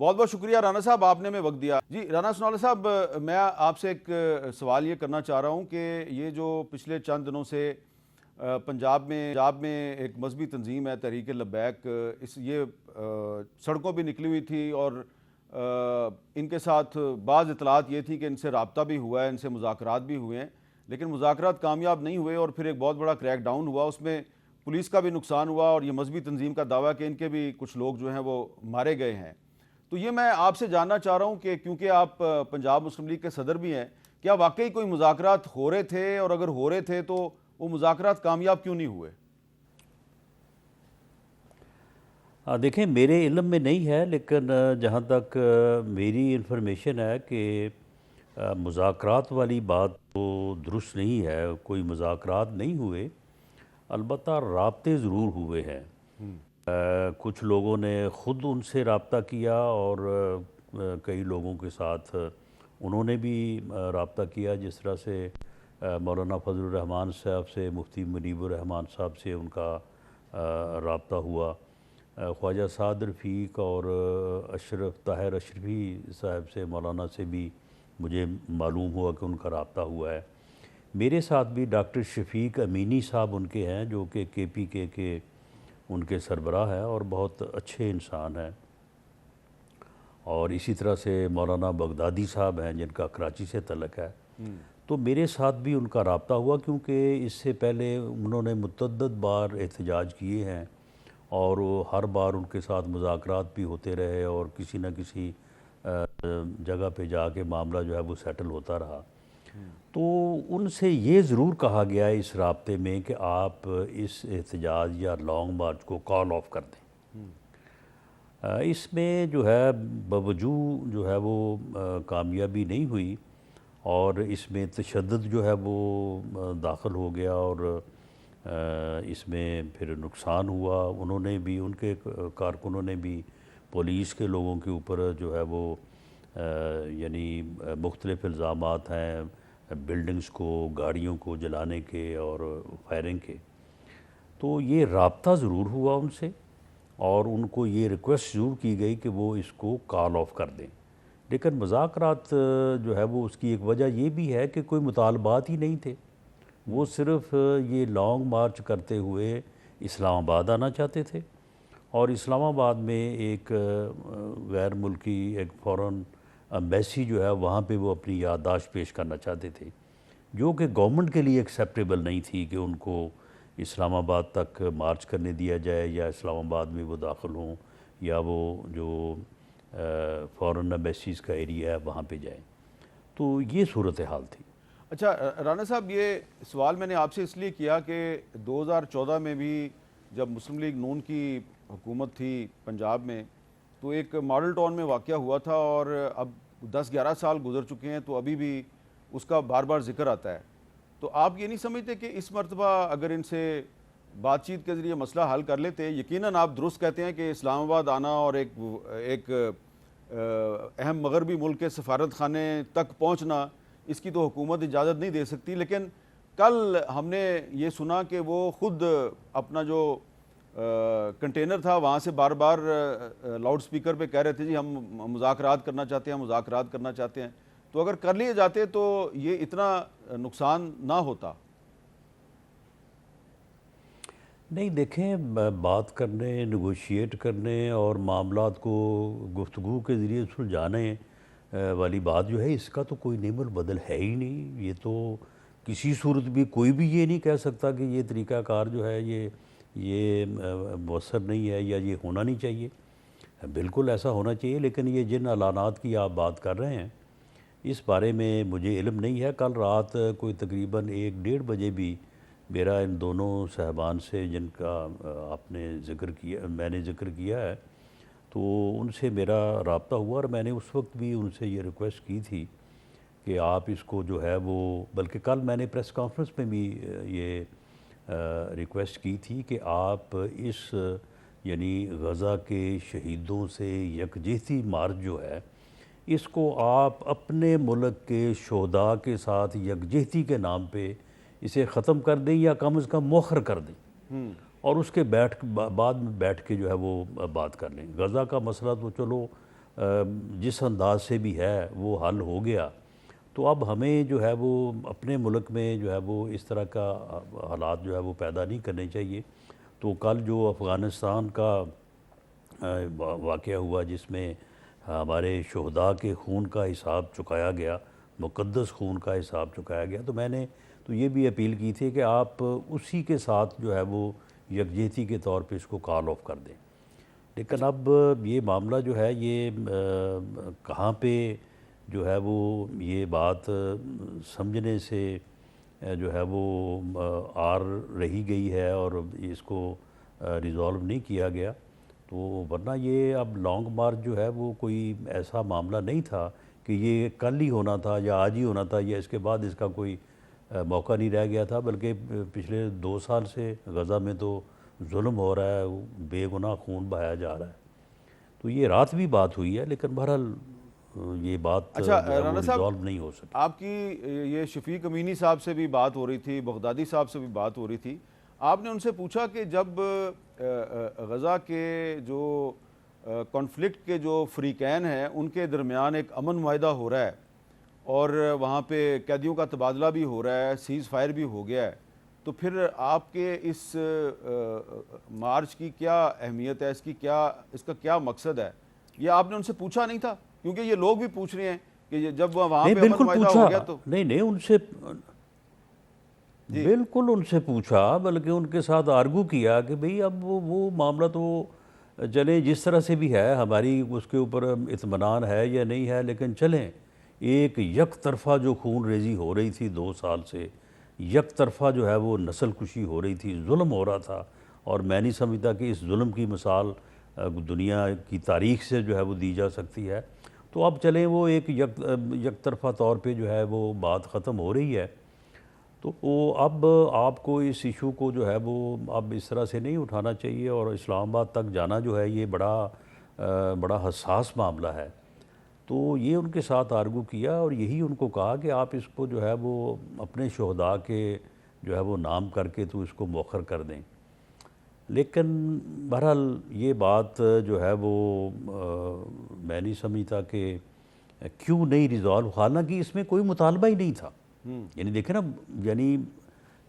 بہت بہت شکریہ رانا صاحب، آپ نے ہمیں وقت دیا. جی رانا سنولا صاحب، میں آپ سے ایک سوال یہ کرنا چاہ رہا ہوں کہ یہ جو پچھلے چند دنوں سے پنجاب میں ایک مذہبی تنظیم ہے تحریک لبیک، یہ سڑکوں پہ نکلی ہوئی تھی اور ان کے ساتھ بعض اطلاعات یہ تھی کہ ان سے رابطہ بھی ہوا ہے، ان سے مذاکرات بھی ہوئے ہیں، لیکن مذاکرات کامیاب نہیں ہوئے اور پھر ایک بہت بڑا کریک ڈاؤن ہوا. اس میں پولیس کا بھی نقصان ہوا اور یہ مذہبی تنظیم کا دعویٰ کہ ان کے بھی کچھ لوگ جو ہیں وہ مارے گئے ہیں. تو یہ میں آپ سے جاننا چاہ رہا ہوں کہ کیونکہ آپ پنجاب مسلم لیگ کے صدر بھی ہیں، کیا واقعی کوئی مذاکرات ہو رہے تھے، اور اگر ہو رہے تھے تو وہ مذاکرات کامیاب کیوں نہیں ہوئے؟ دیکھیں، میرے علم میں نہیں ہے، لیکن جہاں تک میری انفارمیشن ہے کہ مذاکرات والی بات تو درست نہیں ہے. کوئی مذاکرات نہیں ہوئے، البتہ رابطے ضرور ہوئے ہیں. کچھ لوگوں نے خود ان سے رابطہ کیا اور کئی لوگوں کے ساتھ انہوں نے بھی رابطہ کیا، جس طرح سے مولانا فضل الرحمان صاحب سے، مفتی منیب الرحمان صاحب سے ان کا رابطہ ہوا. خواجہ سعد رفیق اور اشرف طاہر اشرفی صاحب سے، مولانا سے بھی مجھے معلوم ہوا کہ ان کا رابطہ ہوا ہے. میرے ساتھ بھی ڈاکٹر شفیق امینی صاحب ان کے ہیں، جو کہ KPK کے ان کے سربراہ ہیں اور بہت اچھے انسان ہیں. اور اسی طرح سے مولانا بغدادی صاحب ہیں جن کا کراچی سے تعلق ہے. تو میرے ساتھ بھی ان کا رابطہ ہوا، کیونکہ اس سے پہلے انہوں نے متعدد بار احتجاج کیے ہیں اور ہر بار ان کے ساتھ مذاکرات بھی ہوتے رہے اور کسی نہ کسی جگہ پہ جا کے معاملہ جو ہے وہ سیٹل ہوتا رہا. تو ان سے یہ ضرور کہا گیا ہے اس رابطے میں کہ آپ اس احتجاج یا لانگ مارچ کو کال آف کر دیں. اس میں جو ہے باوجود جو ہے وہ کامیابی نہیں ہوئی اور اس میں تشدد جو ہے وہ داخل ہو گیا اور اس میں پھر نقصان ہوا. انہوں نے بھی، ان کے کارکنوں نے بھی پولیس کے لوگوں کے اوپر جو ہے وہ یعنی مختلف الزامات ہیں، بلڈنگز کو، گاڑیوں کو جلانے کے اور فائرنگ کے. تو یہ رابطہ ضرور ہوا ان سے اور ان کو یہ ریکویسٹ ضرور کی گئی کہ وہ اس کو کال آف کر دیں. لیکن مذاکرات جو ہے وہ اس کی ایک وجہ یہ بھی ہے کہ کوئی مطالبات ہی نہیں تھے. وہ صرف یہ لانگ مارچ کرتے ہوئے اسلام آباد آنا چاہتے تھے اور اسلام آباد میں ایک غیر ملکی ایک فورن ایمبیسی جو ہے وہاں پہ وہ اپنی یادداشت پیش کرنا چاہتے تھے، جو کہ گورنمنٹ کے لیے ایکسیپٹیبل نہیں تھی کہ ان کو اسلام آباد تک مارچ کرنے دیا جائے یا اسلام آباد میں وہ داخل ہوں یا وہ جو فورن ایمبیسیز کا ایریا ہے وہاں پہ جائیں. تو یہ صورتحال تھی. اچھا رانا صاحب، یہ سوال میں نے آپ سے اس لیے کیا کہ 2014 میں بھی جب مسلم لیگ نون کی حکومت تھی پنجاب میں تو ایک ماڈل ٹاؤن میں واقعہ ہوا تھا اور اب 10-11 سال گزر چکے ہیں تو ابھی بھی اس کا بار بار ذکر آتا ہے. تو آپ یہ نہیں سمجھتے کہ اس مرتبہ اگر ان سے بات چیت کے ذریعے مسئلہ حل کر لیتے؟ یقیناً آپ درست کہتے ہیں کہ اسلام آباد آنا اور ایک اہم مغربی ملک کے سفارت خانے تک پہنچنا، اس کی تو حکومت اجازت نہیں دے سکتی. لیکن کل ہم نے یہ سنا کہ وہ خود اپنا جو کنٹینر تھا وہاں سے بار بار لاؤڈ سپیکر پہ کہہ رہے تھے جی ہم مذاکرات کرنا چاہتے ہیں، مذاکرات کرنا چاہتے ہیں. تو اگر کر لیے جاتے تو یہ اتنا نقصان نہ ہوتا. نہیں، دیکھیں، بات کرنے، نیگوشیٹ کرنے اور معاملات کو گفتگو کے ذریعے سلجھانے والی بات جو ہے، اس کا تو کوئی نعم البدل ہے ہی نہیں. یہ تو کسی صورت بھی کوئی بھی یہ نہیں کہہ سکتا کہ یہ طریقہ کار جو ہے یہ مؤثر نہیں ہے یا یہ ہونا نہیں چاہیے. بالکل ایسا ہونا چاہیے، لیکن یہ جن اعلانات کی آپ بات کر رہے ہیں اس بارے میں مجھے علم نہیں ہے. کل رات کوئی تقریباً 1-1:30 بجے بھی میرا ان دونوں صاحبان سے جن کا آپ نے ذکر کیا، میں نے ذکر کیا ہے، تو ان سے میرا رابطہ ہوا اور میں نے اس وقت بھی ان سے یہ ریکویسٹ کی تھی کہ آپ اس کو جو ہے وہ، بلکہ کل میں نے پریس کانفرنس میں بھی یہ ریکویسٹ کی تھی کہ آپ اس یعنی غزہ کے شہیدوں سے یکجہتی مارچ جو ہے اس کو آپ اپنے ملک کے شہداء کے ساتھ یکجہتی کے نام پہ اسے ختم کر دیں یا کم از کم مؤخر کر دیں اور اس کے بعد میں بیٹھ کے جو ہے وہ بات کر لیں. غزہ کا مسئلہ تو چلو جس انداز سے بھی ہے وہ حل ہو گیا، تو اب ہمیں جو ہے وہ اپنے ملک میں جو ہے وہ اس طرح کا حالات جو ہے وہ پیدا نہیں کرنے چاہیے۔ تو کل جو افغانستان کا واقعہ ہوا جس میں ہمارے شہداء کے خون کا حساب چکایا گیا، مقدس خون کا حساب چکایا گیا، تو میں نے تو یہ بھی اپیل کی تھی کہ آپ اسی کے ساتھ جو ہے وہ یکجہتی کے طور پہ اس کو کال آف کر دیں۔ لیکن اب یہ معاملہ جو ہے یہ کہاں پہ جو ہے وہ یہ بات سمجھنے سے جو ہے وہ آر رہی گئی ہے اور اس کو ریزالو نہیں کیا گیا، تو ورنہ یہ اب لانگ مارچ جو ہے وہ کوئی ایسا معاملہ نہیں تھا کہ یہ کل ہی ہونا تھا یا آج ہی ہونا تھا یا اس کے بعد اس کا کوئی موقع نہیں رہ گیا تھا، بلکہ پچھلے 2 سال سے غزہ میں تو ظلم ہو رہا ہے، بے گناہ خون بہایا جا رہا ہے۔ تو یہ رات بھی بات ہوئی ہے، لیکن بہرحال یہ بات جو اچھا ہے وہ رانا صاحب، ریزالو نہیں ہو سکی۔ آپ کی یہ شفیق امینی صاحب سے بھی بات ہو رہی تھی، بغدادی صاحب سے بھی بات ہو رہی تھی، آپ نے ان سے پوچھا کہ جب غزہ کے جو کانفلکٹ کے جو فریقین ہیں ان کے درمیان ایک امن معاہدہ ہو رہا ہے اور وہاں پہ قیدیوں کا تبادلہ بھی ہو رہا ہے، سیز فائر بھی ہو گیا ہے، تو پھر آپ کے اس مارچ کی کیا اہمیت ہے، اس کا کیا مقصد ہے؟ یہ آپ نے ان سے پوچھا نہیں تھا؟ کیونکہ یہ لوگ بھی پوچھ رہے ہیں کہ جب وہاں نہیں پہ امن بالکل معاہدہ پوچھا، ہو گیا تو نہیں ان سے جی بالکل ان سے پوچھا، بلکہ ان کے ساتھ آرگو کیا کہ بھئی اب وہ معاملہ تو چلیں جس طرح سے بھی ہے، ہماری اس کے اوپر اطمینان ہے یا نہیں ہے، لیکن چلیں ایک یک طرفہ جو خون ریزی ہو رہی تھی 2 سال سے، یک طرفہ جو ہے وہ نسل کشی ہو رہی تھی، ظلم ہو رہا تھا، اور میں نہیں سمجھتا کہ اس ظلم کی مثال دنیا کی تاریخ سے جو ہے وہ دی جا سکتی ہے۔ تو اب چلیں وہ ایک یک طرفہ طور پہ جو ہے وہ بات ختم ہو رہی ہے، تو وہ اب آپ کو اس ایشو کو جو ہے وہ اب اس طرح سے نہیں اٹھانا چاہیے، اور اسلام آباد تک جانا جو ہے یہ بڑا حساس معاملہ ہے۔ تو یہ ان کے ساتھ آرگو کیا اور یہی ان کو کہا کہ آپ اس کو جو ہے وہ اپنے شہداء کے جو ہے وہ نام کر کے تو اس کو مؤخر کر دیں۔ لیکن بہرحال یہ بات جو ہے وہ میں نہیں سمجھتا کہ کیوں نہیں ریزالو، حالانکہ اس میں کوئی مطالبہ ہی نہیں تھا۔ یعنی دیکھیں نا، یعنی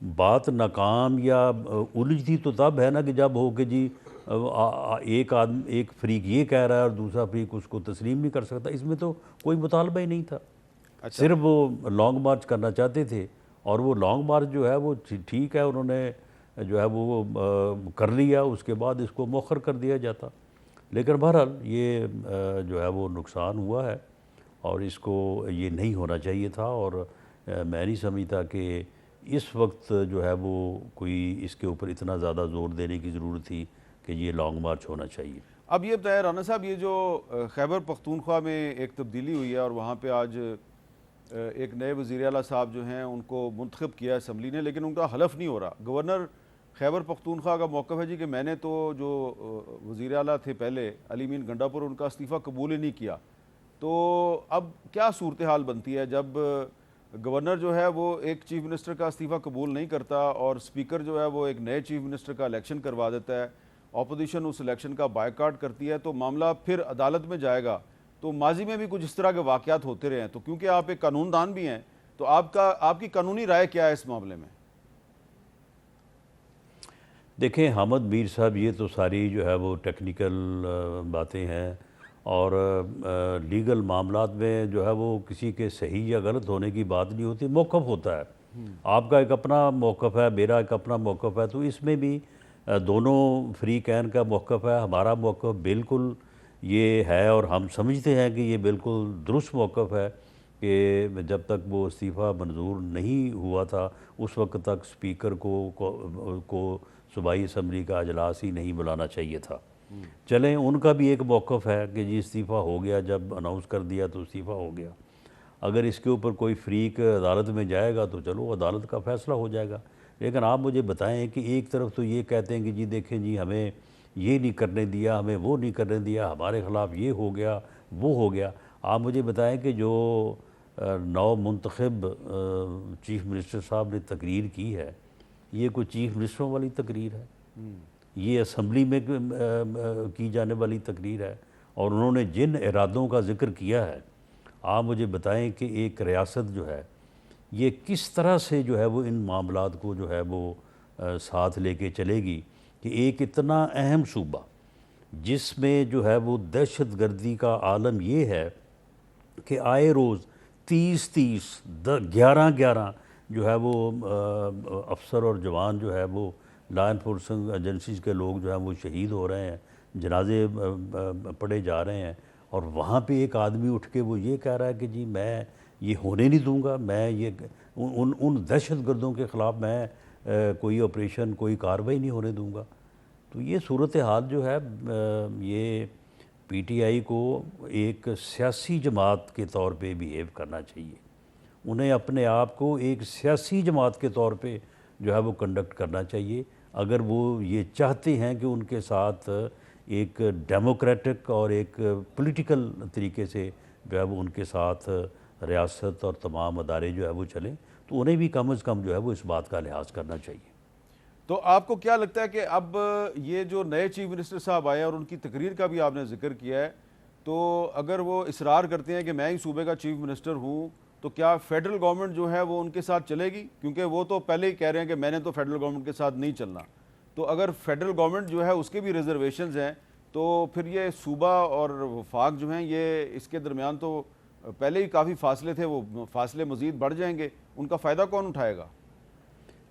بات ناکام یا الجھتی تو تب ہے نا کہ جب ہو کہ جی ایک فریق یہ کہہ رہا ہے اور دوسرا فریق اس کو تسلیم نہیں کر سکتا۔ اس میں تو کوئی مطالبہ ہی نہیں تھا، صرف وہ لانگ مارچ کرنا چاہتے تھے، اور وہ لانگ مارچ جو ہے وہ ٹھیک ہے، انہوں نے جو ہے وہ کر لیا، اس کے بعد اس کو مؤخر کر دیا جاتا۔ لیکن بہرحال یہ جو ہے وہ نقصان ہوا ہے، اور اس کو یہ نہیں ہونا چاہیے تھا، اور میں نہیں سمجھتا کہ اس وقت جو ہے وہ کوئی اس کے اوپر اتنا زیادہ زور دینے کی ضرورت تھی کہ یہ لانگ مارچ ہونا چاہیے۔ اب یہ بتائیں رانا صاحب، یہ جو خیبر پختونخوا میں ایک تبدیلی ہوئی ہے اور وہاں پہ آج ایک نئے وزیر اعلیٰ صاحب جو ہیں ان کو منتخب کیا اسمبلی نے، لیکن ان کا حلف نہیں ہو رہا۔ گورنر خیبر پختونخوا کا موقف ہے جی کہ میں نے تو جو وزیر اعلیٰ تھے پہلے علی مین گنڈاپور، ان کا استعفیٰ قبول ہی نہیں کیا۔ تو اب کیا صورتحال بنتی ہے جب گورنر جو ہے وہ ایک چیف منسٹر کا استعفیٰ قبول نہیں کرتا اور اسپیکر جو ہے وہ ایک نئے چیف منسٹر کا الیکشن کروا دیتا ہے، اپوزیشن اس الیکشن کا بائیکاٹ کرتی ہے، تو معاملہ پھر عدالت میں جائے گا؟ تو ماضی میں بھی کچھ اس طرح کے واقعات ہوتے رہے ہیں، تو کیونکہ آپ ایک قانون دان بھی ہیں، تو آپ کی قانونی رائے کیا ہے اس معاملے میں؟ دیکھیں حامد میر صاحب، یہ تو ساری جو ہے وہ ٹیکنیکل باتیں ہیں، اور لیگل معاملات میں جو ہے وہ کسی کے صحیح یا غلط ہونے کی بات نہیں ہوتی، موقف ہوتا ہے۔ آپ کا ایک اپنا موقف ہے، میرا ایک اپنا موقف ہے، تو اس میں بھی دونوں فریقین کا موقف ہے، ہمارا موقف بالکل یہ ہے، اور ہم سمجھتے ہیں کہ یہ بالکل درست موقف ہے کہ جب تک وہ استعفیٰ منظور نہیں ہوا تھا اس وقت تک اسپیکر کو صوبائی اسمبلی کا اجلاس ہی نہیں بلانا چاہیے تھا۔ چلیں ان کا بھی ایک موقف ہے کہ جی استعفیٰ ہو گیا، جب اناؤنس کر دیا تو استعفیٰ ہو گیا۔ اگر اس کے اوپر کوئی فریق عدالت میں جائے گا تو چلو عدالت کا فیصلہ ہو جائے گا، لیکن آپ مجھے بتائیں کہ ایک طرف تو یہ کہتے ہیں کہ جی دیکھیں جی ہمیں یہ نہیں کرنے دیا، ہمیں وہ نہیں کرنے دیا، ہمارے خلاف یہ ہو گیا وہ ہو گیا۔ آپ مجھے بتائیں کہ جو نو منتخب چیف منسٹر صاحب نے تقریر کی ہے، یہ کوئی چیف منسٹروں والی تقریر ہے؟ یہ اسمبلی میں کی جانے والی تقریر ہے؟ اور انہوں نے جن ارادوں کا ذکر کیا ہے، آپ مجھے بتائیں کہ ایک ریاست جو ہے یہ کس طرح سے جو ہے وہ ان معاملات کو جو ہے وہ ساتھ لے کے چلے گی کہ ایک اتنا اہم صوبہ جس میں جو ہے وہ دہشت گردی کا عالم یہ ہے کہ آئے روز 30 11 جو ہے وہ افسر اور جوان جو ہے وہ لا انفورسنگ ایجنسیز کے لوگ جو ہیں وہ شہید ہو رہے ہیں، جنازے پڑے جا رہے ہیں، اور وہاں پہ ایک آدمی اٹھ کے وہ یہ کہہ رہا ہے کہ جی میں یہ ہونے نہیں دوں گا، میں یہ ان دہشت گردوں کے خلاف میں کوئی آپریشن کوئی کارروائی نہیں ہونے دوں گا۔ تو یہ صورتحال جو ہے یہ پی ٹی آئی کو ایک سیاسی جماعت کے طور پہ بیہیو کرنا چاہیے، انہیں اپنے آپ کو ایک سیاسی جماعت کے طور پہ جو ہے وہ کنڈکٹ کرنا چاہیے، اگر وہ یہ چاہتے ہیں کہ ان کے ساتھ ایک ڈیموکریٹک اور ایک پولیٹیکل طریقے سے جو ہے وہ ان کے ساتھ ریاست اور تمام ادارے جو ہے وہ چلیں، تو انہیں بھی کم از کم جو ہے وہ اس بات کا لحاظ کرنا چاہیے۔ تو آپ کو کیا لگتا ہے کہ اب یہ جو نئے چیف منسٹر صاحب آئے اور ان کی تقریر کا بھی آپ نے ذکر کیا ہے، تو اگر وہ اصرار کرتے ہیں کہ میں ہی صوبے کا چیف منسٹر ہوں، تو کیا فیڈرل گورنمنٹ جو ہے وہ ان کے ساتھ چلے گی؟ کیونکہ وہ تو پہلے ہی کہہ رہے ہیں کہ میں نے تو فیڈرل گورنمنٹ کے ساتھ نہیں چلنا، تو اگر فیڈرل گورنمنٹ جو ہے اس کے بھی ریزرویشنز ہیں، تو پھر یہ صوبہ اور وفاق جو ہیں یہ اس کے درمیان تو پہلے ہی کافی فاصلے تھے، وہ فاصلے مزید بڑھ جائیں گے، ان کا فائدہ کون اٹھائے گا؟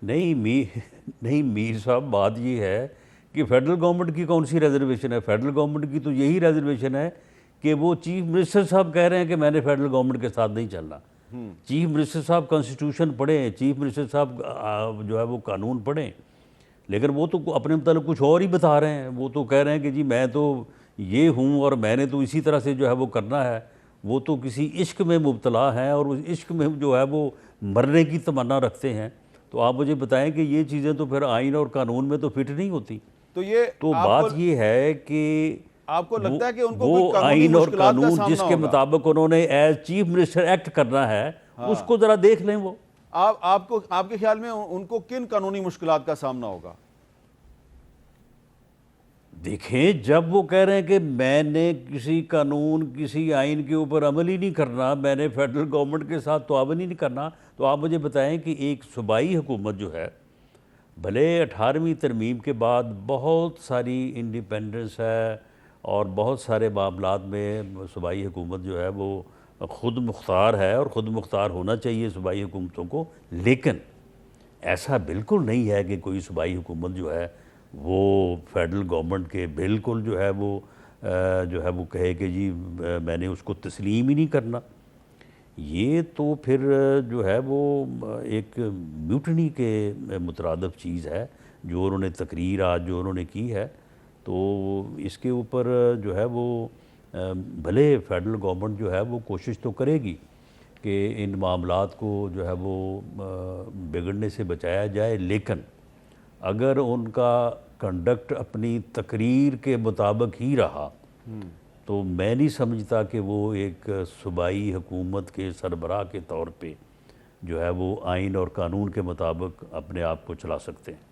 نہیں میر صاحب، بات یہ ہے کہ فیڈرل گورنمنٹ کی کون سی ریزرویشن ہے؟ فیڈرل گورنمنٹ کی تو یہی ریزرویشن ہے کہ وہ چیف منسٹر صاحب کہہ رہے ہیں کہ میں نے فیڈرل گورنمنٹ کے ساتھ نہیں چلنا۔ چیف منسٹر صاحب کانسٹیٹیوشن پڑھیں، چیف منسٹر صاحب جو ہے وہ قانون پڑھیں، لیکن وہ تو اپنے متعلق کچھ اور ہی بتا رہے ہیں۔ وہ تو کہہ رہے ہیں کہ جی میں تو یہ ہوں اور میں نے تو اسی طرح سے جو ہے وہ کرنا ہے۔ وہ تو کسی عشق میں مبتلا ہیں اور اس عشق میں جو ہے وہ مرنے کی تمنا رکھتے ہیں۔ تو آپ مجھے بتائیں کہ یہ چیزیں تو پھر آئین اور قانون میں تو فٹ نہیں ہوتی۔ تو بات یہ ہے کہ آپ کو لگتا ہے کہ ان کو وہ کوئی قانونی آئین اور مشکلات کا قانون سامنا جس کے ہوگا؟ مطابق انہوں نے ایز چیف منسٹر ایکٹ کرنا ہے اس کو ذرا دیکھ لیں۔ وہ آپ کے خیال میں ان کو کن قانونی مشکلات کا سامنا ہوگا؟ دیکھیں، جب وہ کہہ رہے ہیں کہ میں نے کسی قانون کسی آئین کے اوپر عمل ہی نہیں کرنا، میں نے فیڈرل گورنمنٹ کے ساتھ تعاون ہی نہیں کرنا، تو آپ مجھے بتائیں کہ ایک صوبائی حکومت جو ہے، بھلے 18ویں ترمیم کے بعد بہت ساری انڈیپینڈنس ہے اور بہت سارے معاملات میں صوبائی حکومت جو ہے وہ خود مختار ہے اور خود مختار ہونا چاہیے صوبائی حکومتوں کو، لیکن ایسا بالکل نہیں ہے کہ کوئی صوبائی حکومت جو ہے وہ فیڈرل گورنمنٹ کے بالکل جو ہے وہ کہے کہ جی میں نے اس کو تسلیم ہی نہیں کرنا۔ یہ تو پھر جو ہے وہ ایک میوٹنی کے مترادف چیز ہے جو انہوں نے تقریر آج جو انہوں نے کی ہے۔ تو اس کے اوپر جو ہے وہ بھلے فیڈرل گورنمنٹ جو ہے وہ کوشش تو کرے گی کہ ان معاملات کو جو ہے وہ بگڑنے سے بچایا جائے، لیکن اگر ان کا کنڈکٹ اپنی تقریر کے مطابق ہی رہا تو میں نہیں سمجھتا کہ وہ ایک صوبائی حکومت کے سربراہ کے طور پہ جو ہے وہ آئین اور قانون کے مطابق اپنے آپ کو چلا سکتے ہیں۔